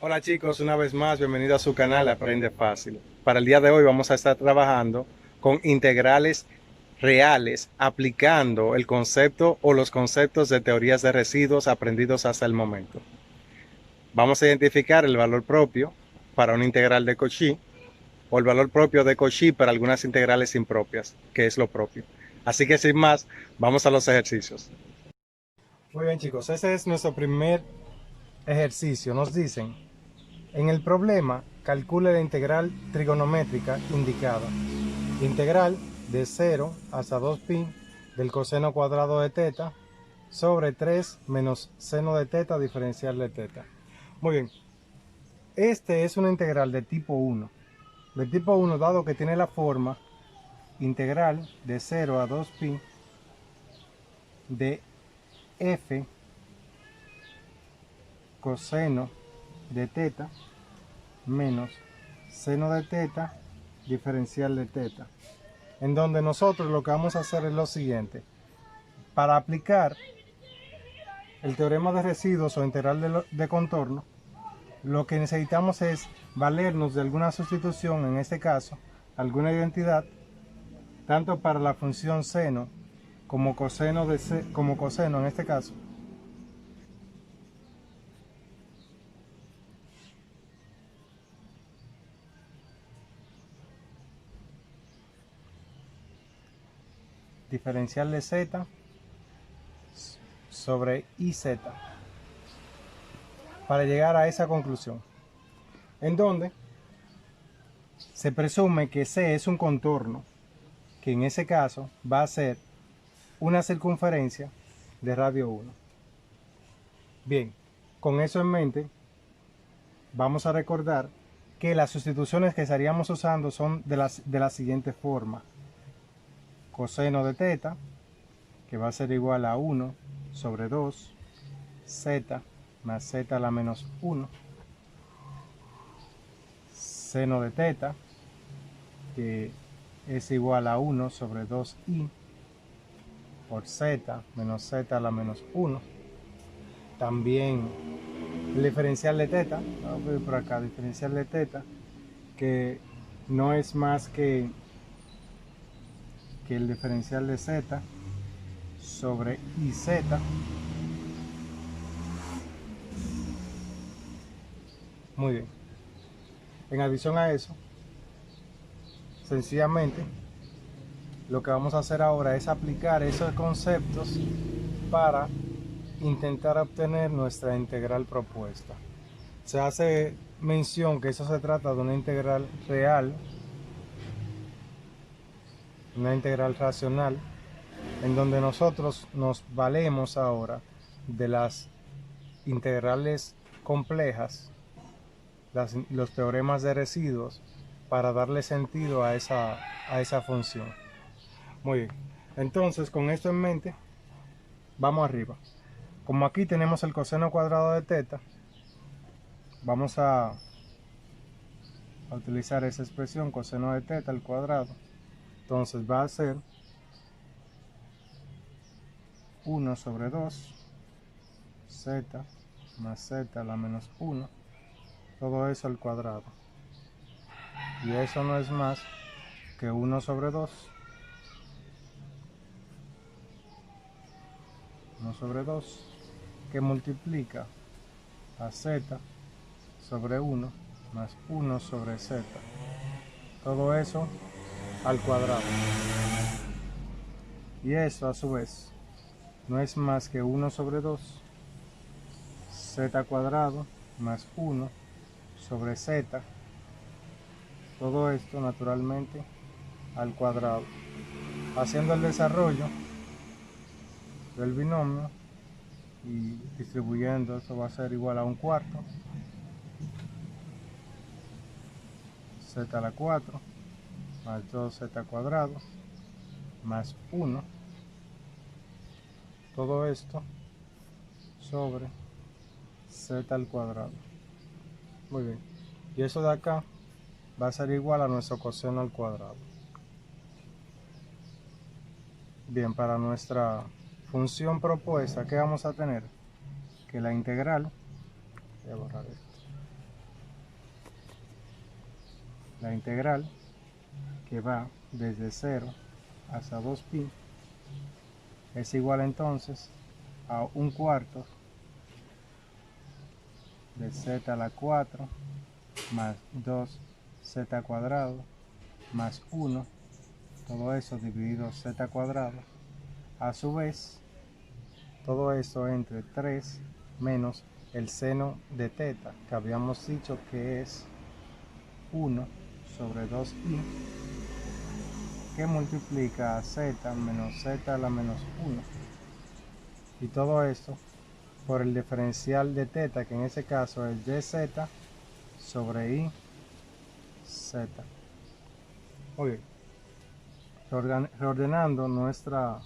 Hola chicos, una vez más, bienvenido a su canal Aprende Fácil. Para el día de hoy vamos a estar trabajando con integrales reales, aplicando el concepto o los conceptos de teorías de residuos aprendidos hasta el momento. Vamos a identificar el valor propio para una integral de Cauchy o el valor propio de Cauchy para algunas integrales impropias, que es lo propio. Así que sin más, vamos a los ejercicios. Muy bien chicos, ese es nuestro primer ejercicio. Nos dicen, en el problema, calcule la integral trigonométrica indicada. Integral de 0 hasta 2pi del coseno cuadrado de teta sobre 3 menos seno de teta diferencial de teta. Muy bien, este es una integral de tipo 1. De tipo 1 dado que tiene la forma integral de 0 a 2pi de f coseno de teta menos seno de teta diferencial de teta, en donde nosotros lo que vamos a hacer es lo siguiente. Para aplicar el teorema de residuos o integral de contorno, lo que necesitamos es valernos de alguna sustitución, en este caso, alguna identidad, tanto para la función seno como coseno en este caso, diferencial de z sobre iz, para llegar a esa conclusión, en donde se presume que C es un contorno, que en ese caso va a ser una circunferencia de radio 1. Bien, con eso en mente, vamos a recordar que las sustituciones que estaríamos usando son de la siguiente forma. Coseno de teta, que va a ser igual a 1 sobre 2, z más z a la menos 1, seno de teta, que es igual a 1 sobre 2i por z menos z a la menos 1. También el diferencial de teta, vamos a ver por acá, diferencial de teta, que no es más que el diferencial de z sobre iz. Muy bien. En adición a eso, sencillamente, lo que vamos a hacer ahora es aplicar esos conceptos para intentar obtener nuestra integral propuesta. Se hace mención que eso se trata de una integral real, una integral racional, en donde nosotros nos valemos ahora de las integrales complejas, los teoremas de residuos, para darle sentido a esa función. Muy bien, entonces con esto en mente, vamos arriba. Como aquí tenemos el coseno cuadrado de teta, vamos a utilizar esa expresión, coseno de teta al cuadrado. Entonces va a ser 1 sobre 2 z más z a la menos 1, todo eso al cuadrado. Y eso no es más que 1 sobre 2, 1 sobre 2, que multiplica a z sobre 1 más 1 sobre z. Todo eso al cuadrado. Y eso a su vez no es más que 1 sobre 2 z cuadrado más 1 sobre z. Todo esto naturalmente al cuadrado. Haciendo el desarrollo del binomio y distribuyendo, eso va a ser igual a un cuarto z a la 4 más 2z cuadrado más 1, todo esto sobre z al cuadrado. Muy bien, y eso de acá va a ser igual a nuestro coseno al cuadrado. Bien, para nuestra función propuesta, ¿qué vamos a tener? Que la integral, voy a borrar esto, La integral que va desde 0 hasta 2pi es igual entonces a 1/4 de z a la 4 más 2z cuadrado más 1, todo eso dividido z cuadrado, a su vez todo eso entre 3 menos el seno de teta, que habíamos dicho que es 1 sobre 2i, que multiplica a z menos z a la menos 1, y todo esto por el diferencial de teta, que en ese caso es dz sobre i z. Muy bien. Reordenando nuestra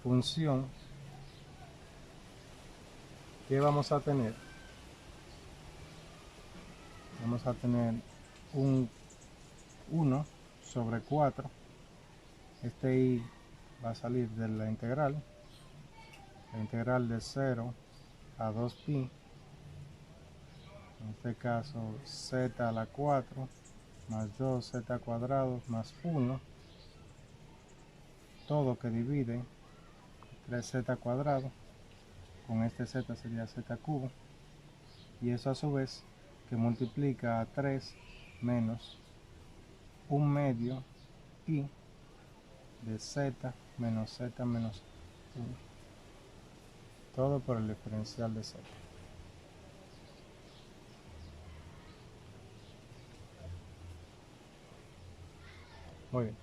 función, ¿qué vamos a tener? Vamos a tener un 1 sobre 4. Este i va a salir de la integral de 0 a 2pi, en este caso z a la 4 más 2z cuadrado más 1, todo que divide 3z cuadrado, con este z sería z cubo, y eso a su vez que multiplica a 3 menos 1 medio i de z menos z menos 1, todo por el diferencial de z. Muy bien.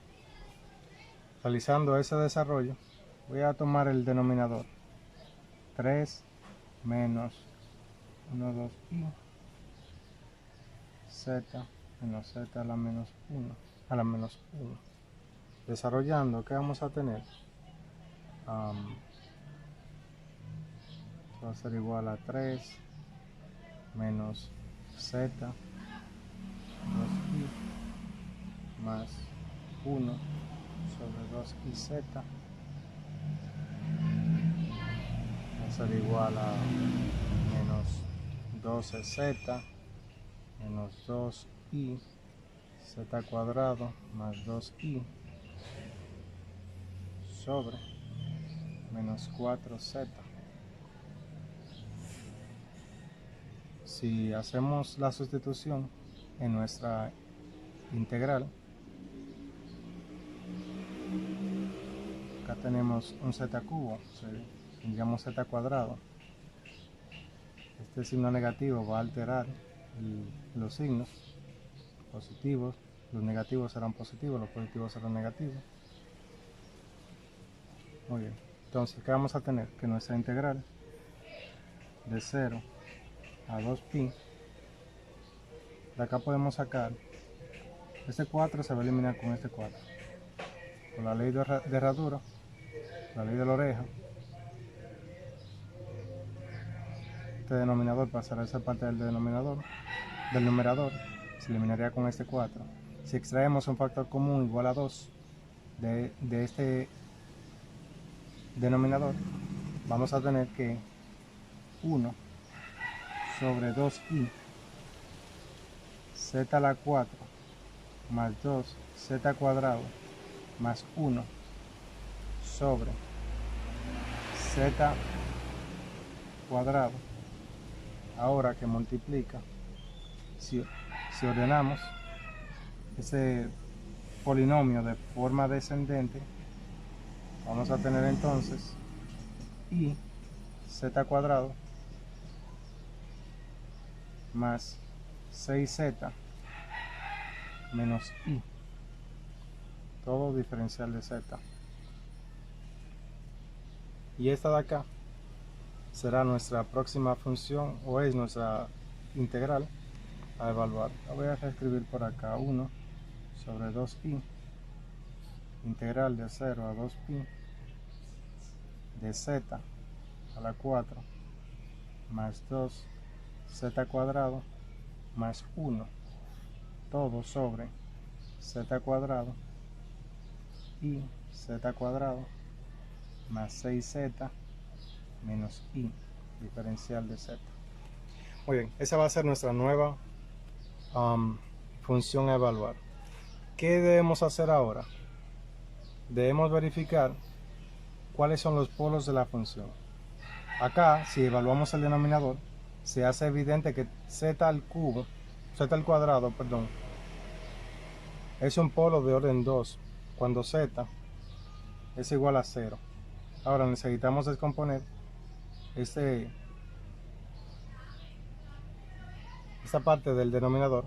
Realizando ese desarrollo, voy a tomar el denominador 3 menos 1, 2i z menos z a la menos 1, Desarrollando, ¿qué vamos a tener? Va a ser igual a 3 menos z 2i más 1 sobre 2iz va a ser igual a menos 12z menos 2i z cuadrado más 2i sobre menos 4z. Si hacemos la sustitución en nuestra integral, acá tenemos un z cubo, tendríamos z cuadrado. Este signo negativo va a alterar los signos positivos, los negativos serán positivos, los positivos serán negativos. Muy bien, entonces ¿qué vamos a tener? Que nuestra integral de 0 a 2pi, de acá podemos sacar, este 4 se va a eliminar con este 4, por la ley de herradura, la ley de la oreja, este denominador pasará a ser parte del numerador, se eliminaría con este 4. Si extraemos un factor común igual a 2 de este denominador, vamos a tener que 1 sobre 2i z a la 4 más 2z cuadrado más 1 sobre z cuadrado, ahora que multiplica, si ordenamos ese polinomio de forma descendente, vamos a tener entonces i z cuadrado más 6z menos i, todo diferencial de z. Y esta de acá será nuestra próxima función, o es nuestra integral a evaluar. La voy a reescribir por acá: 1 sobre 2i integral de 0 a 2pi de z a la 4 más 2z cuadrado más 1, todo sobre z cuadrado y z cuadrado más 6z menos i, diferencial de z. Muy bien, esa va a ser nuestra nueva función a evaluar. ¿Qué debemos hacer ahora? Debemos verificar cuáles son los polos de la función. Acá, si evaluamos el denominador, se hace evidente que z al cuadrado, perdón, es un polo de orden 2, cuando z es igual a 0. Ahora necesitamos descomponer esta parte del denominador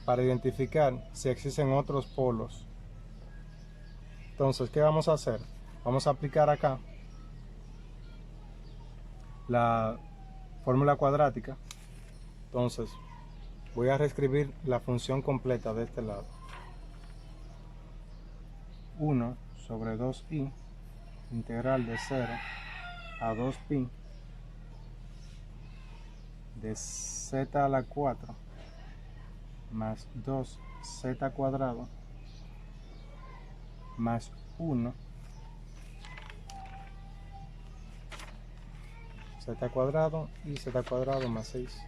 para identificar si existen otros polos. Entonces, ¿qué vamos a hacer? Vamos a aplicar acá la fórmula cuadrática. Entonces, voy a reescribir la función completa de este lado. 1 sobre 2i integral de 0 a 2pi de z a la 4 más 2z cuadrado más 1 z cuadrado y z cuadrado más 6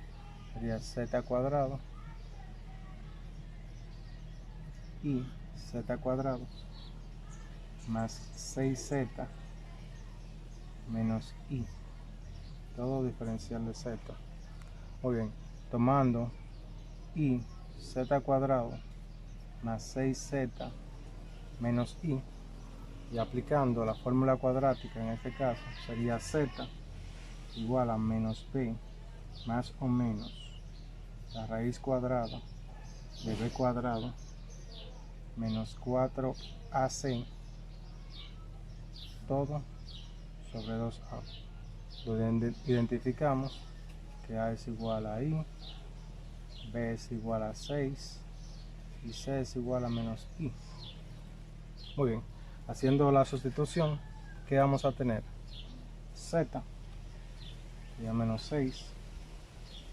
sería z cuadrado y z cuadrado más 6z menos i, todo diferencial de z. Muy bien, tomando i z cuadrado más 6z menos i y aplicando la fórmula cuadrática, en este caso sería z igual a menos b más o menos la raíz cuadrada de b cuadrado menos 4ac todo sobre 2a. Lo identificamos que a es igual a i, b es igual a 6 y c es igual a menos i. Muy bien, haciendo la sustitución, ¿qué vamos a tener? Z sería menos 6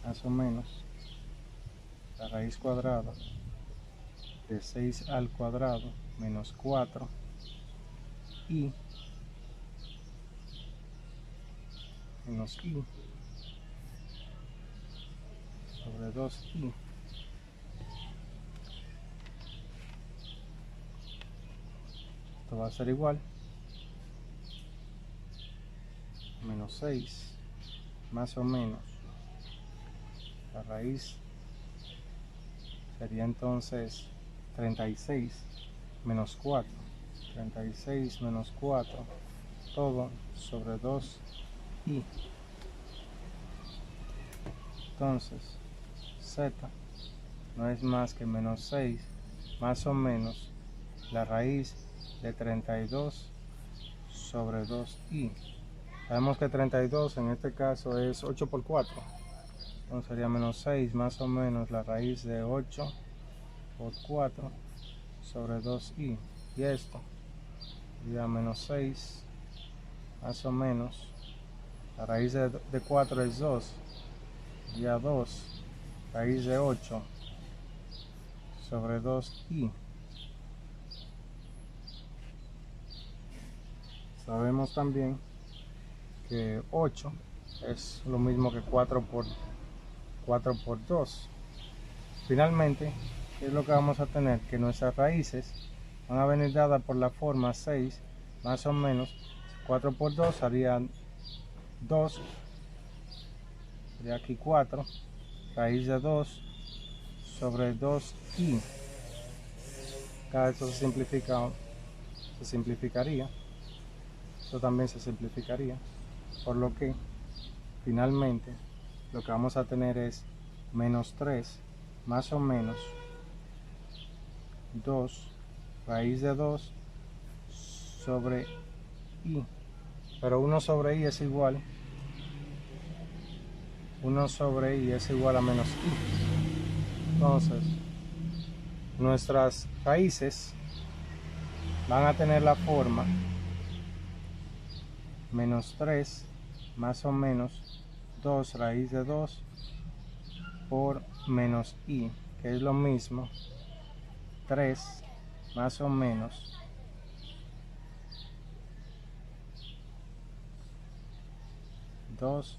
más o menos la raíz cuadrada de 6 al cuadrado menos 4 y menos i sobre 2i. Esto va a ser igual a menos 6 más o menos la raíz sería entonces 36 menos 4, 36 menos 4 todo sobre 2i. Entonces z no es más que menos 6 más o menos la raíz de 32 sobre 2i. Sabemos que 32 en este caso es 8 por 4, entonces sería menos 6 más o menos la raíz de 8 por 4 sobre 2i, y esto sería menos 6 más o menos la raíz de 4 es 2, sería 2 raíz de 8 sobre 2i. Sabemos también que 8 es lo mismo que 4 por 2. Finalmente, ¿qué es lo que vamos a tener? Que nuestras raíces van a venir dadas por la forma 6 más o menos 4 por 2 harían 2, sería aquí 4 raíz de 2 sobre 2i. Cada esto se simplificaría, esto también se simplificaría, por lo que finalmente lo que vamos a tener es menos 3 más o menos 2 raíz de 2 sobre i, pero 1 sobre i es igual a menos i. Entonces nuestras raíces van a tener la forma menos 3 más o menos 2 raíz de 2 por menos i, que es lo mismo 3 más o menos 2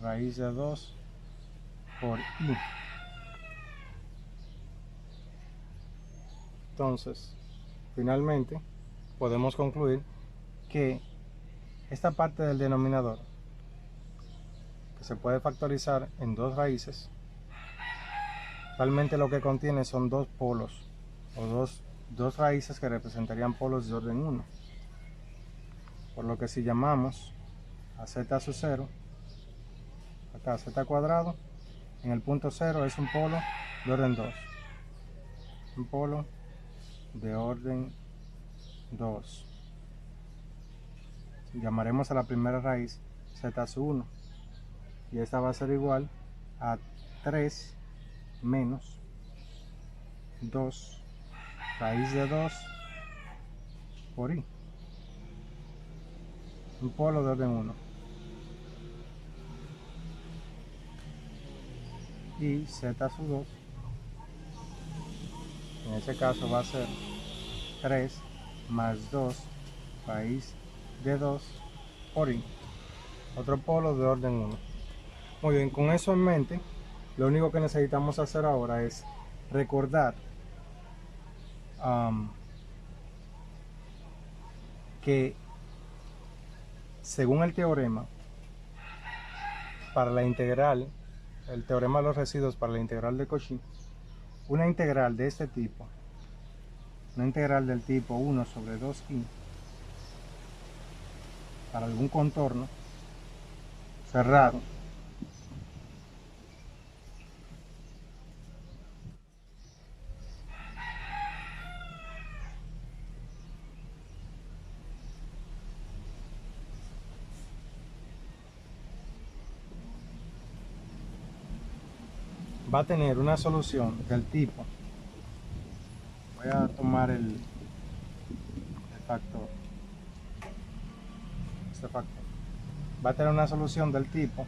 raíz de 2 por i. Entonces, finalmente, podemos concluir que esta parte del denominador, que se puede factorizar en dos raíces, realmente lo que contiene son dos polos, o dos raíces que representarían polos de orden 1. Por lo que si llamamos a z sub 0, acá z cuadrado, en el punto 0 es un polo de orden 2. Un polo de orden 2. Llamaremos a la primera raíz z sub 1. Y esta va a ser igual a 3 menos 2 raíz de 2 por i. Un polo de orden 1. Y z sub 2, en ese caso va a ser 3 más 2 raíz de 2 por i. Otro polo de orden 1. Muy bien, con eso en mente, lo único que necesitamos hacer ahora es recordar que según el teorema para la integral, el teorema de los residuos para la integral de Cauchy, una integral de este tipo, una integral del tipo 1 sobre 2i para algún contorno cerrado va a tener una solución del tipo, voy a tomar el factor, este factor, va a tener una solución del tipo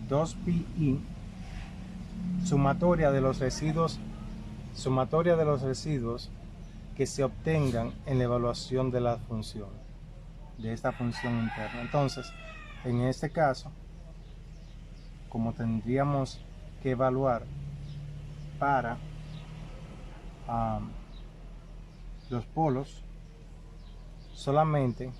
2pi sumatoria de los residuos que se obtengan en la evaluación de la función, de esta función interna. Entonces, en este caso, como tendríamos que evaluar para los polos, solamente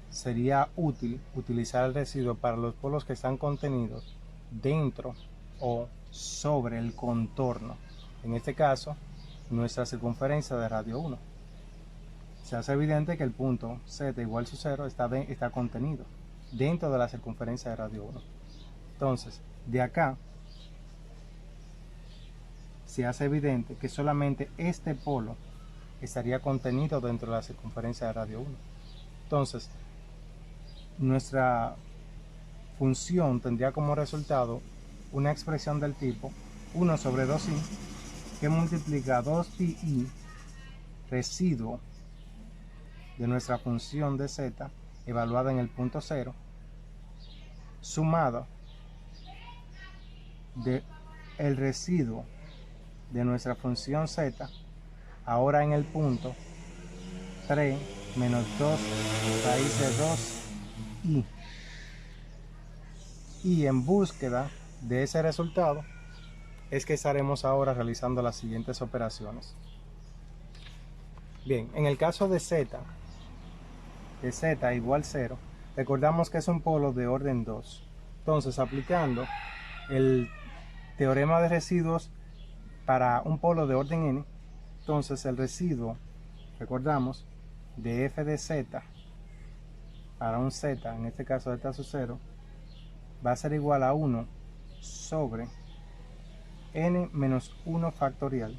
sería útil utilizar el residuo para los polos que están contenidos dentro o sobre el contorno. En este caso, nuestra circunferencia de radio 1. Se hace evidente que el punto z igual a 0 está contenido dentro de la circunferencia de radio 1. Entonces, de acá se hace evidente que solamente este polo estaría contenido dentro de la circunferencia de radio 1. Entonces, nuestra función tendría como resultado una expresión del tipo 1 sobre 2i que multiplica 2pi residuo de nuestra función de z evaluada en el punto 0 sumado de el residuo de nuestra función z ahora en el punto 3 menos 2 raíz de 2i. Y en búsqueda de ese resultado es que estaremos ahora realizando las siguientes operaciones. Bien, en el caso de z igual 0, recordamos que es un polo de orden 2. Entonces, aplicando el teorema de residuos para un polo de orden n, entonces el residuo, recordamos, de f de z para un z, en este caso z sub 0, va a ser igual a 1 sobre n menos 1 factorial,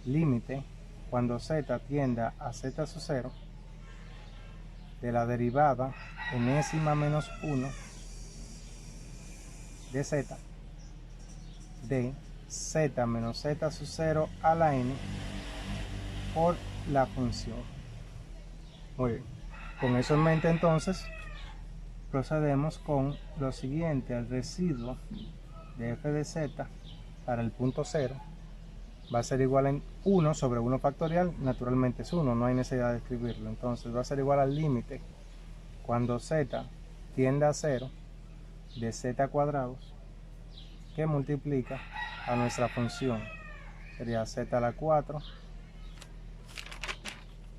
límite cuando z tienda a z sub 0 de la derivada enésima menos 1 de z de z menos z sub 0 a la n por la función. Muy bien, con eso en mente entonces procedemos con lo siguiente. El residuo de f de z para el punto 0 va a ser igual a 1 sobre 1 factorial, naturalmente es 1, no hay necesidad de escribirlo, entonces va a ser igual al límite cuando z tiende a 0 de z cuadrados que multiplica a nuestra función, sería z a la 4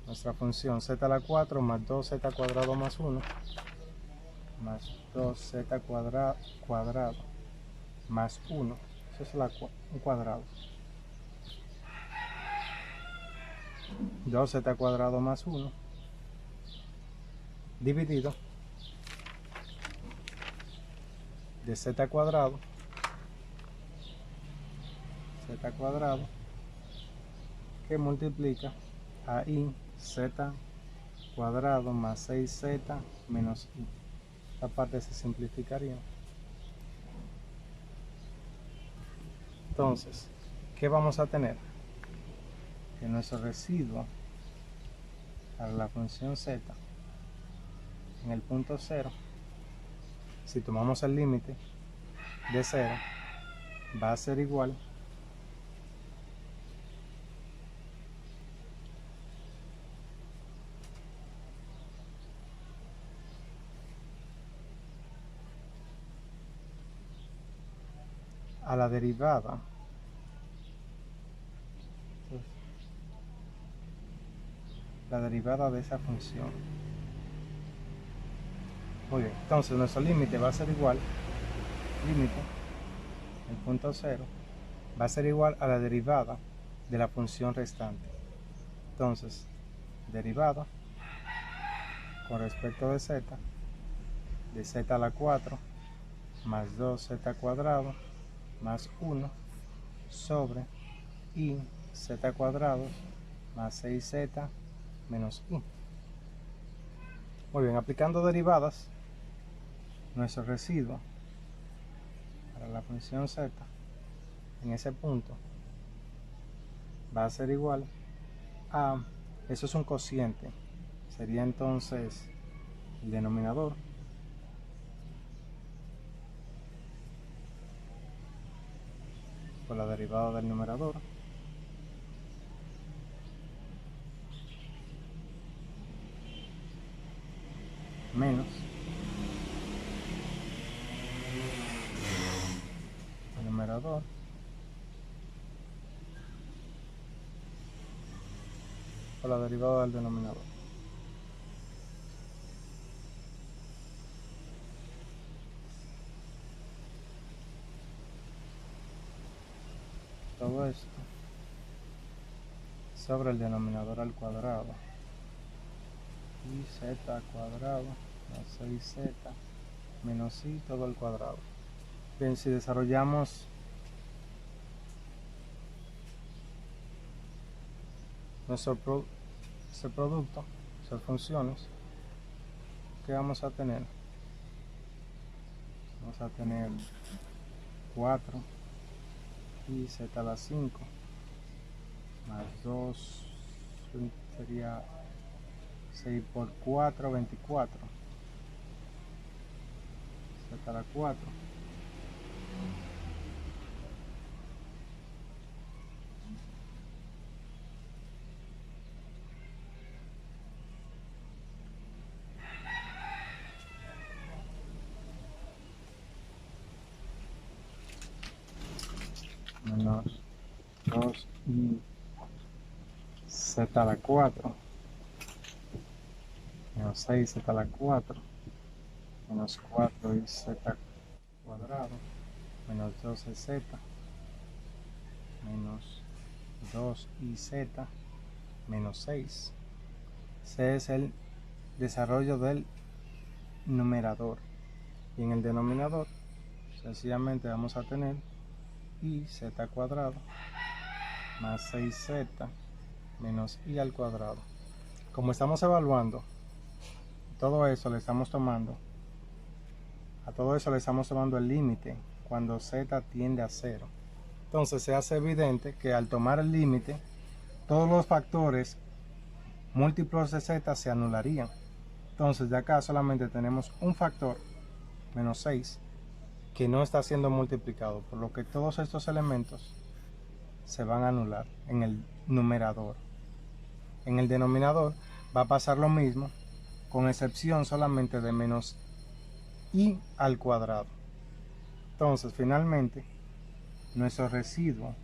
nuestra función z a la 4 más 2z cuadrado más 1 más 2z cuadrado más 1, eso es un cuadrado, 2z cuadrado más 1 dividido de z cuadrado que multiplica a i z cuadrado más 6z menos i. Esta parte se simplificaría. Entonces, ¿qué vamos a tener? Que nuestro residuo para la función z en el punto 0, si tomamos el límite de 0, va a ser igual a la derivada de esa función. Muy bien, entonces nuestro límite va a ser igual, límite, el punto 0, va a ser igual a la derivada de la función restante. Entonces, derivada con respecto de z a la 4 más 2z cuadrado más 1 sobre i z cuadrado más 6z menos i. Muy bien, aplicando derivadas, nuestro residuo para la función z en ese punto va a ser igual a, eso es un cociente, sería entonces el denominador por la derivada del numerador menos el numerador por la derivada del denominador. Todo esto sobre el denominador al cuadrado y z cuadrado más 6z menos i todo al cuadrado. Bien, si desarrollamos ese producto, esas funciones, ¿qué vamos a tener? Vamos a tener 4 y z a la 5 más 2 sería 6 por 4, 24, z a la 4 menos 2 y z a la 4 menos 6 z a la 4 menos 4 y z cuadrado menos 12z menos 2 y z menos 6. Ese es el desarrollo del numerador, y en el denominador sencillamente vamos a tener i z cuadrado más 6z menos i al cuadrado. Como estamos evaluando todo eso, le estamos tomando el límite cuando z tiende a 0. Entonces se hace evidente que al tomar el límite, todos los factores múltiplos de z se anularían. Entonces de acá solamente tenemos un factor, menos 6, que no está siendo multiplicado, por lo que todos estos elementos se van a anular en el numerador. En el denominador va a pasar lo mismo, con excepción solamente de menos i al cuadrado. Entonces finalmente nuestro residuo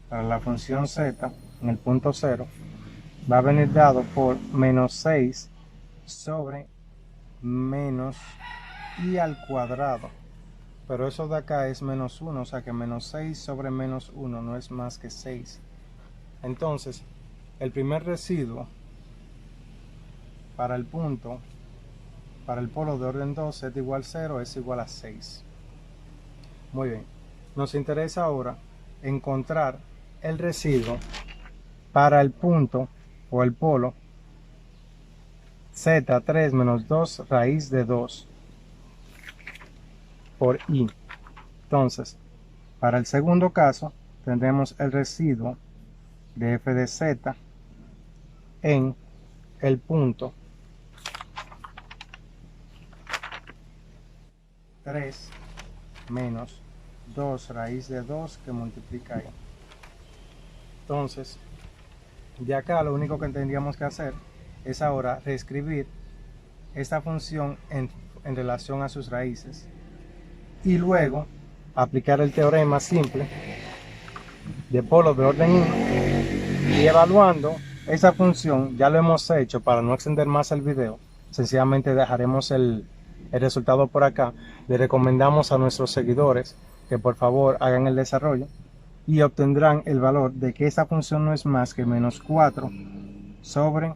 para la función z en el punto 0 va a venir dado por menos 6 sobre menos i al cuadrado. Pero eso de acá es menos 1, o sea que menos 6 sobre menos 1 no es más que 6. Entonces, el primer residuo para el punto, para el polo de orden 2, z igual 0 es igual a 6. Muy bien. Nos interesa ahora encontrar el residuo para el punto o el polo z3 menos 2 raíz de 2 por i. Entonces, para el segundo caso, tendremos el residuo de f de z en el punto 3 menos 2 raíz de 2 que multiplica i. Entonces, de acá lo único que tendríamos que hacer es ahora reescribir esta función en relación a sus raíces y luego aplicar el teorema simple de polo de orden i y evaluando esa función. Ya lo hemos hecho para no extender más el video, sencillamente dejaremos el resultado por acá. Le recomendamos a nuestros seguidores que por favor hagan el desarrollo y obtendrán el valor de que esta función no es más que menos 4 sobre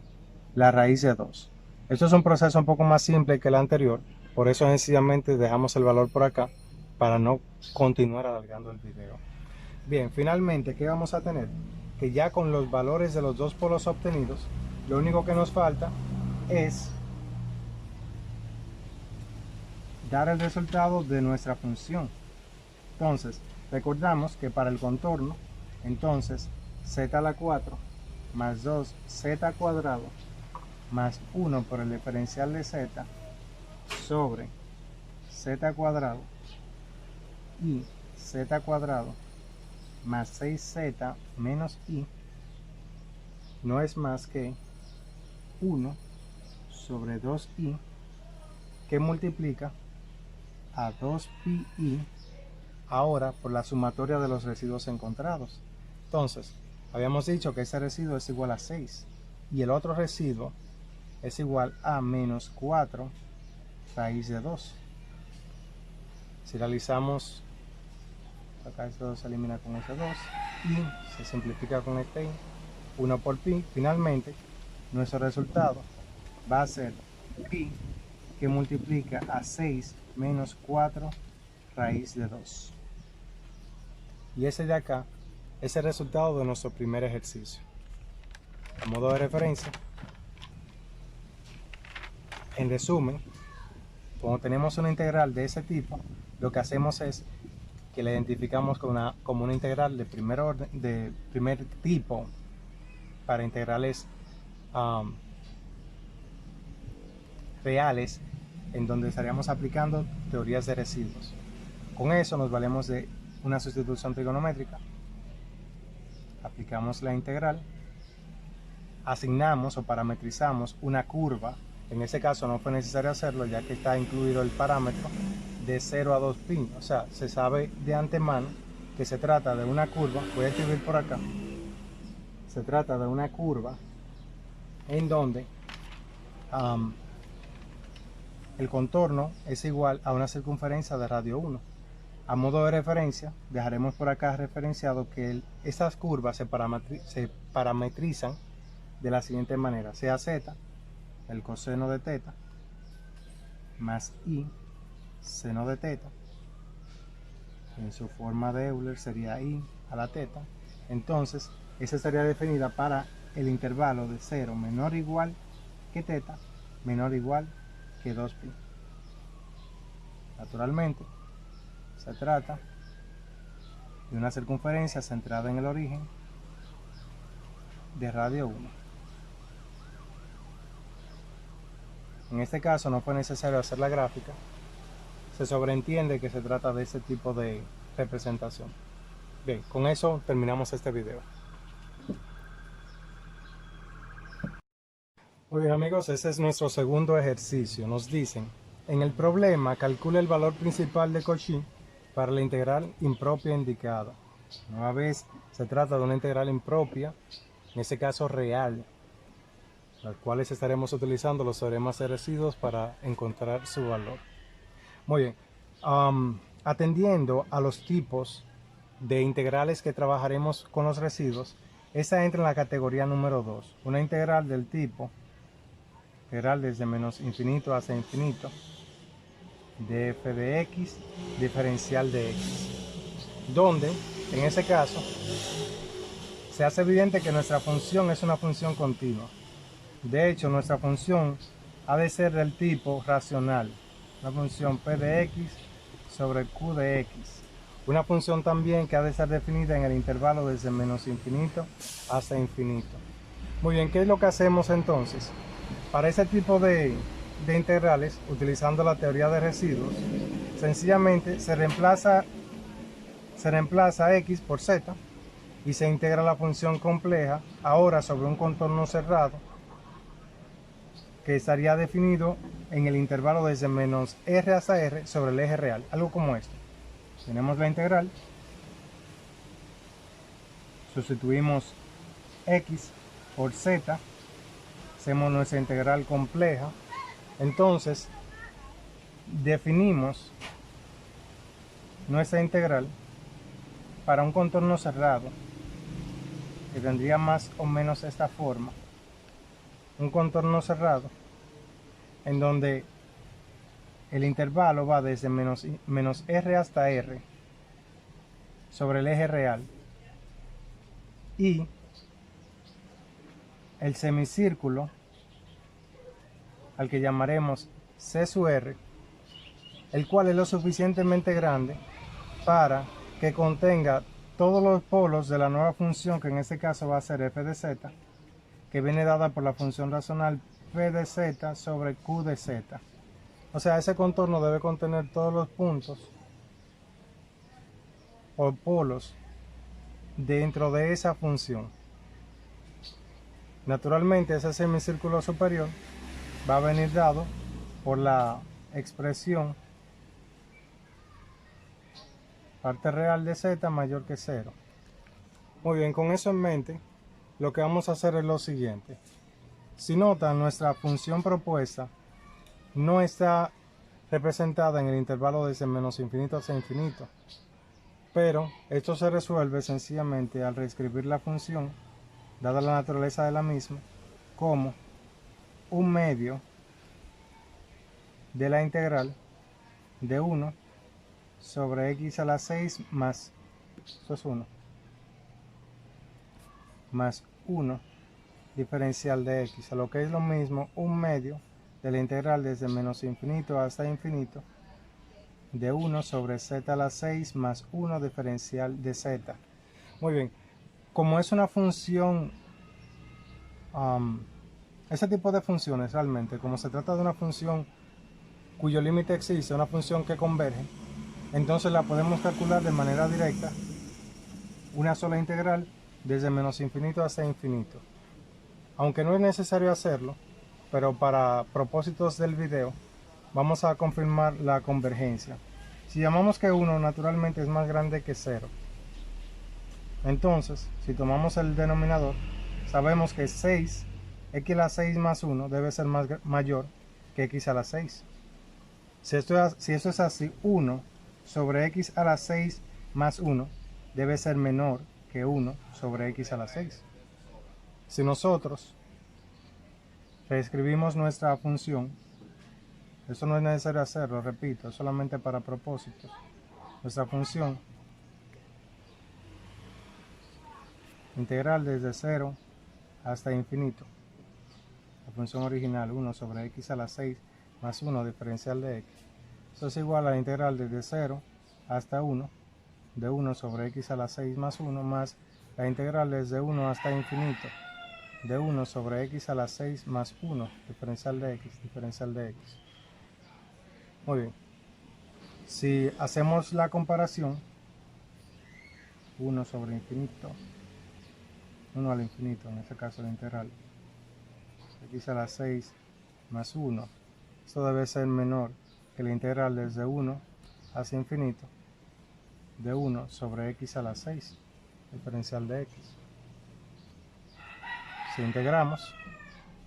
la raíz de 2. Esto es un proceso un poco más simple que el anterior, por eso sencillamente dejamos el valor por acá para no continuar alargando el video. Bien, finalmente, ¿qué vamos a tener? Que ya con los valores de los dos polos obtenidos, lo único que nos falta es dar el resultado de nuestra función. Entonces, recordamos que para el contorno, entonces, z a la 4 más 2z cuadrado más 1 por el diferencial de z sobre z cuadrado y z cuadrado más 6z menos i no es más que 1 sobre 2i que multiplica a 2pi ahora por la sumatoria de los residuos encontrados. Entonces, habíamos dicho que ese residuo es igual a 6 y el otro residuo es igual a menos 4 raíz de 2. Si realizamos, acá esto 2 se elimina con ese 2 y se simplifica con este i, 1 por pi. Finalmente, nuestro resultado va a ser pi que multiplica a 6 menos 4 raíz de 2. Y ese de acá es el resultado de nuestro primer ejercicio. A modo de referencia, en resumen, cuando tenemos una integral de ese tipo, lo que hacemos es que la identificamos como una integral de primer orden, de primer tipo, para integrales reales, en donde estaríamos aplicando teorías de residuos. Con eso nos valemos de una sustitución trigonométrica, aplicamos la integral, asignamos o parametrizamos una curva. En ese caso no fue necesario hacerlo, ya que está incluido el parámetro de 0 a 2pi. O sea, se sabe de antemano que se trata de una curva. Voy a escribir por acá. Se trata de una curva en donde el contorno es igual a una circunferencia de radio 1. A modo de referencia, dejaremos por acá referenciado que estas curvas se parametrizan de la siguiente manera: sea z, el coseno de teta, más i, seno de teta, en su forma de Euler sería i a la teta. Entonces, esa estaría definida para el intervalo de 0 menor o igual que teta, menor o igual que 2pi. Naturalmente, se trata de una circunferencia centrada en el origen de radio 1. En este caso no fue necesario hacer la gráfica, se sobreentiende que se trata de ese tipo de representación. Bien, con eso terminamos este video. Muy bien amigos, ese es nuestro segundo ejercicio. Nos dicen, en el problema calcula el valor principal de Cauchy para la integral impropia indicada. Una vez se trata de una integral impropia, en este caso real. las cuales estaremos utilizando los teoremas de residuos para encontrar su valor. Muy bien, atendiendo a los tipos de integrales que trabajaremos con los residuos, esta entra en la categoría número 2, una integral del tipo integral desde menos infinito hasta infinito de f de x diferencial de x, donde en ese caso se hace evidente que nuestra función es una función continua. De hecho, nuestra función ha de ser del tipo racional, una función p de x sobre q de x, una función también que ha de estar definida en el intervalo desde menos infinito hasta infinito. Muy bien, ¿qué es lo que hacemos entonces? Para ese tipo de integrales, utilizando la teoría de residuos, sencillamente se reemplaza x por z y se integra la función compleja ahora sobre un contorno cerrado que estaría definido en el intervalo desde menos r hasta r sobre el eje real, algo como esto. Tenemos la integral, sustituimos x por z, hacemos nuestra integral compleja, entonces definimos nuestra integral para un contorno cerrado que tendría más o menos esta forma, un contorno cerrado en donde el intervalo va desde menos r hasta r sobre el eje real y el semicírculo al que llamaremos C sub r, el cual es lo suficientemente grande para que contenga todos los polos de la nueva función, que en este caso va a ser f de z, que viene dada por la función racional p de z sobre q de z. O sea, ese contorno debe contener todos los puntos o polos dentro de esa función. Naturalmente, ese semicírculo superior va a venir dado por la expresión parte real de z mayor que 0. Muy bien, con eso en mente, lo que vamos a hacer es lo siguiente. Si notan, nuestra función propuesta no está representada en el intervalo desde menos infinito hasta infinito, pero esto se resuelve sencillamente al reescribir la función, dada la naturaleza de la misma, como un medio de la integral de 1 sobre x a la 6 más, eso es 1, más 1 diferencial de x, a lo que es lo mismo un medio de la integral desde menos infinito hasta infinito de 1 sobre z a la 6 más 1 diferencial de z. Muy bien, como es una función, ese tipo de funciones realmente, como se trata de una función cuyo límite existe, una función que converge, entonces la podemos calcular de manera directa, una sola integral desde menos infinito hasta infinito. Aunque no es necesario hacerlo, pero para propósitos del video, vamos a confirmar la convergencia. Si llamamos que 1 naturalmente es más grande que 0, entonces, si tomamos el denominador, sabemos que 6, x a la 6 más 1 debe ser mayor que x a la 6. Si esto es así, 1 sobre x a la 6 más 1 debe ser menor que 1 sobre x a la 6. Si nosotros reescribimos nuestra función, eso no es necesario hacerlo, repito, es solamente para propósitos. Nuestra función integral desde 0 hasta infinito, la función original 1 sobre x a la 6 más 1 diferencial de x, eso es igual a la integral desde 0 hasta 1 de 1 sobre x a la 6 más 1 más la integral desde 1 hasta infinito de 1 sobre x a la 6 más 1 diferencial de x, diferencial de x. Muy bien, si hacemos la comparación, 1 sobre infinito, 1 al infinito, en este caso la integral, x a la 6 más 1, esto debe ser menor que la integral desde 1 hacia infinito de 1 sobre x a la 6, diferencial de x. Si integramos,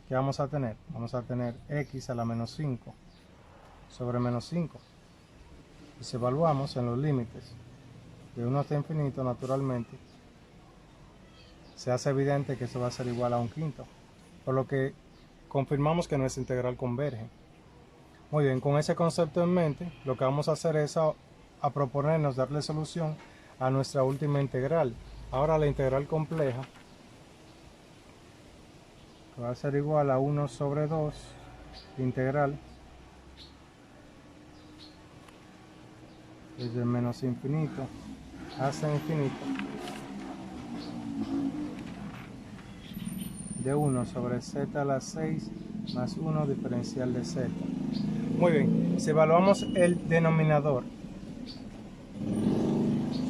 ¿qué vamos a tener? Vamos a tener x a la menos 5 sobre menos 5. Y si evaluamos en los límites de 1 hasta infinito, naturalmente, se hace evidente que eso va a ser igual a un quinto. Por lo que confirmamos que nuestra integral converge. Muy bien, con ese concepto en mente, lo que vamos a hacer es a proponernos darle solución a nuestra última integral. Ahora la integral compleja va a ser igual a 1 sobre 2 integral desde menos infinito hasta infinito de 1 sobre z a la 6 más 1 diferencial de z. Muy bien, si evaluamos el denominador,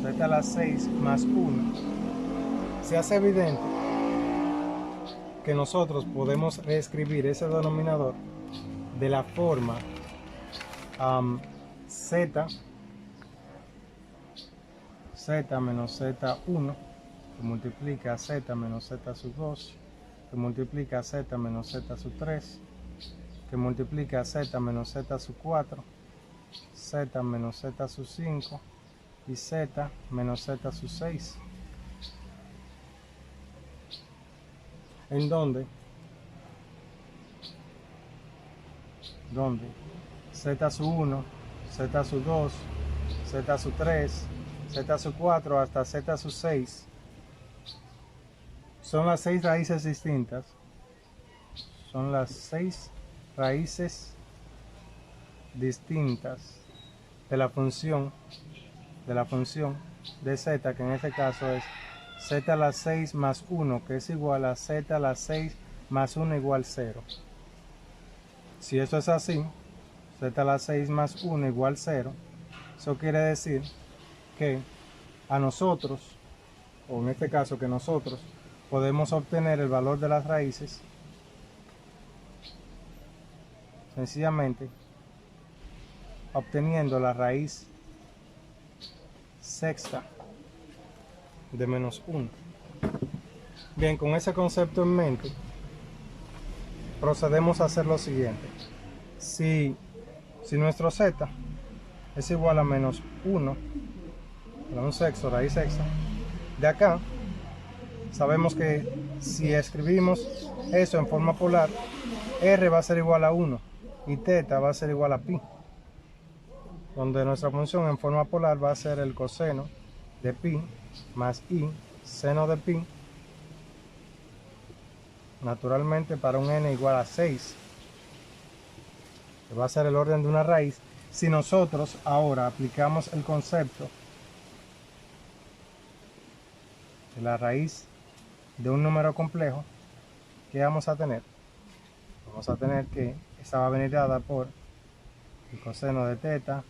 z a la 6 más 1, se hace evidente que nosotros podemos reescribir ese denominador de la forma z menos z1 que multiplica z menos z sub 2, que multiplica z menos z sub 3, que multiplica z menos z sub 4, z menos z sub 5 y z menos z sub 6. ¿En dónde? Z sub 1, z sub 2, z sub 3, z sub 4 hasta z sub 6 son las 6 raíces distintas. Son las 6 raíces distintas de la función de z, que en este caso es z a la 6 más 1, que es igual a z a la 6 más 1 igual 0. Si esto es así, z a la 6 más 1 igual 0, eso quiere decir que a nosotros, o en este caso que nosotros, podemos obtener el valor de las raíces sencillamente obteniendo la raíz sexta de menos 1. Bien, con ese concepto en mente, procedemos a hacer lo siguiente. Si nuestro z es igual a menos 1, a un sexto, raíz sexta, de acá sabemos que si escribimos eso en forma polar, r va a ser igual a 1 y θ va a ser igual a pi, donde nuestra función en forma polar va a ser el coseno de pi más i seno de pi, naturalmente para un n igual a 6, que va a ser el orden de una raíz. Si nosotros ahora aplicamos el concepto de la raíz de un número complejo, ¿qué vamos a tener? Vamos a tener que esta va a venir dada por el coseno de θ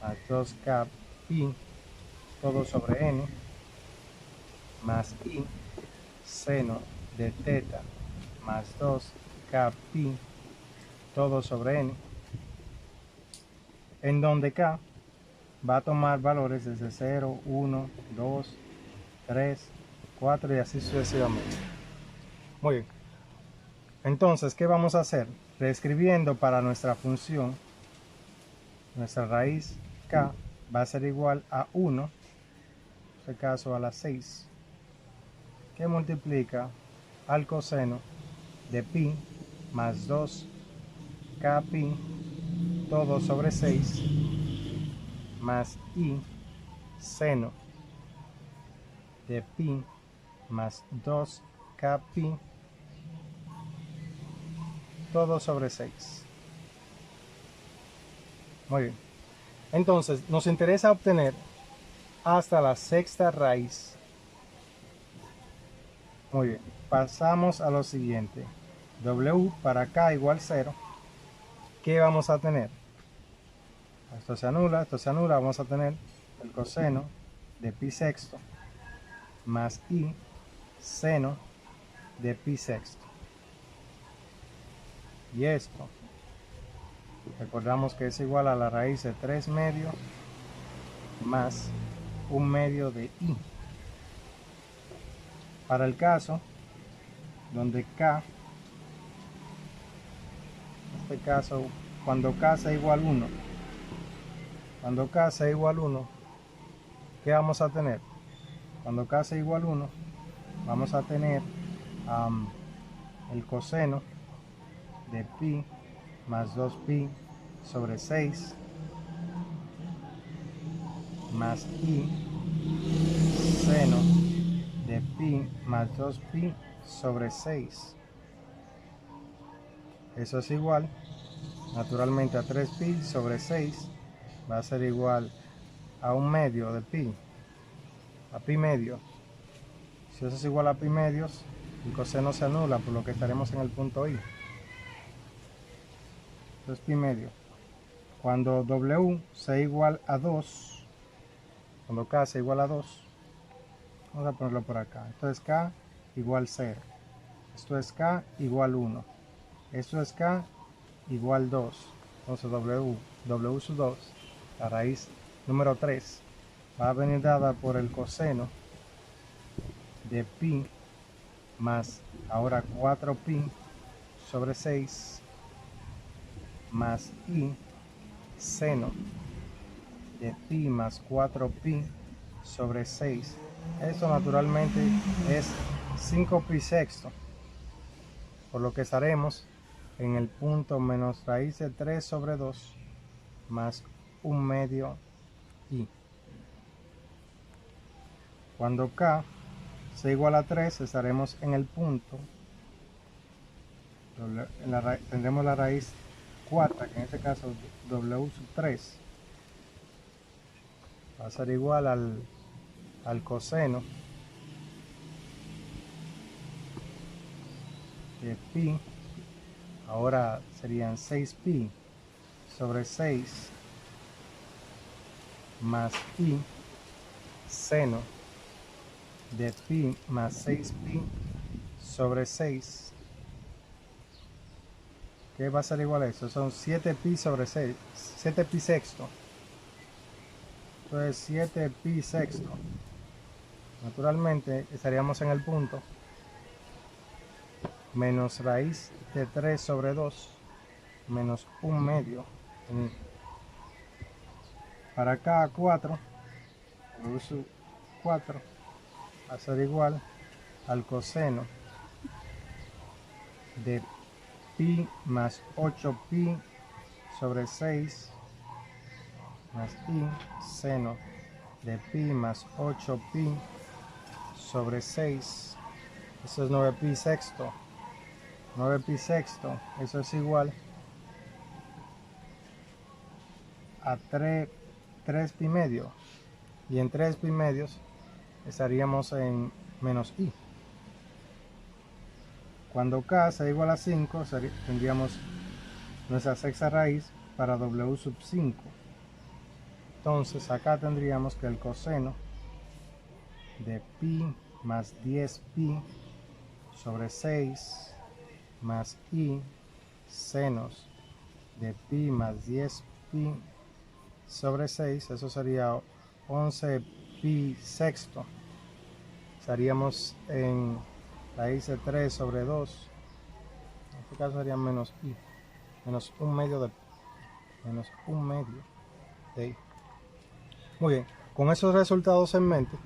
más 2k pi todo sobre n más i seno de θ más 2k pi todo sobre n, en donde k va a tomar valores desde 0, 1, 2, 3, 4 y así sucesivamente. Muy bien. Entonces, ¿qué vamos a hacer? Reescribiendo para nuestra función, nuestra raíz k va a ser igual a 1, en este caso a la 6, que multiplica al coseno de pi más 2k pi todo sobre 6 más i seno de pi más 2k pi todo sobre 6. Muy bien. Entonces, nos interesa obtener hasta la sexta raíz. Muy bien. Pasamos a lo siguiente. W para k igual 0. ¿Qué vamos a tener? Esto se anula, vamos a tener el coseno de pi sexto más i seno de pi sexto. Y esto, recordamos que es igual a la raíz de 3 medio más 1 medio de i. Para el caso donde k este caso, cuando k sea igual a 1, cuando k sea igual a 1, ¿qué vamos a tener? Cuando k sea igual a 1, vamos a tener el coseno de pi más 2pi sobre 6 más i seno de pi más 2pi sobre 6. Eso es igual, naturalmente, a 3pi sobre 6 va a ser igual a 1/2 de pi, a pi medio. Si eso es igual a pi medios, el coseno se anula, por lo que estaremos en el punto i. Esto es pi medio. Cuando w sea igual a 2, cuando k sea igual a 2, vamos a ponerlo por acá. Esto es k igual 0. Esto es k igual 1. Esto es k igual 2. Entonces w sub 2, la raíz número 3, va a venir dada por el coseno de pi más ahora 4pi sobre 6 más i seno de pi más 4pi sobre 6. Esto naturalmente es 5pi sexto, por lo que estaremos en el punto menos raíz de 3 sobre 2 más 1/2 i. Cuando k sea igual a 3, estaremos en el punto, tendremos la raíz cuarta, que en este caso w sub 3 va a ser igual al coseno de pi, ahora serían 6pi sobre 6 más i seno de pi más 6pi sobre 6. ¿Qué va a ser igual a eso? Son 7pi sobre 6, 7pi sexto. Entonces 7pi sexto. Naturalmente estaríamos en el punto menos raíz de 3 sobre 2 menos 1/2. Para cada 4, w sub 4 va a ser igual al coseno de pi más 8pi sobre 6 más i seno de pi más 8pi sobre 6. Eso es 9pi sexto. 9pi sexto, eso es igual a 3pi medio. Y en 3pi medios estaríamos en menos i. Cuando k sea igual a 5, tendríamos nuestra sexta raíz para w sub 5. Entonces acá tendríamos que el coseno de pi más 10pi sobre 6 más i senos de pi más 10pi sobre 6, eso sería 11pi sexto. Estaríamos en raíz de 3 sobre 2, en este caso sería menos i, menos 1/2 de i. Muy bien, con esos resultados en mente,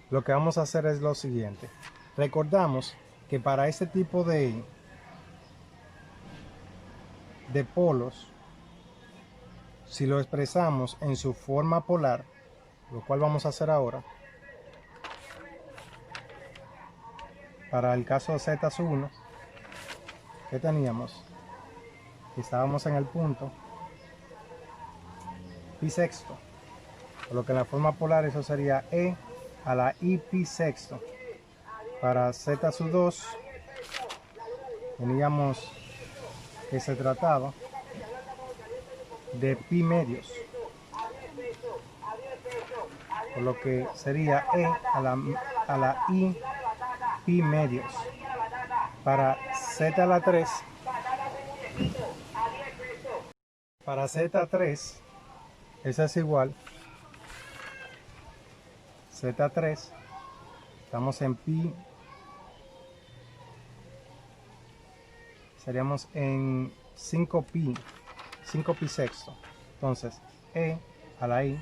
lo que vamos a hacer es lo siguiente. Recordamos que para este tipo de polos, si lo expresamos en su forma polar, lo cual vamos a hacer ahora, para el caso Z1, ¿qué teníamos? Estábamos en el punto pi sexto, por lo que en la forma polar eso sería e a la i pi sexto. Para Z2 teníamos que se trataba de pi medios, por lo que sería e a la i pi medios. Para Z a la 3, para Z3, esa es igual, Z3, estamos en pi, seríamos en 5pi, 5pi sexto. Entonces, E a la I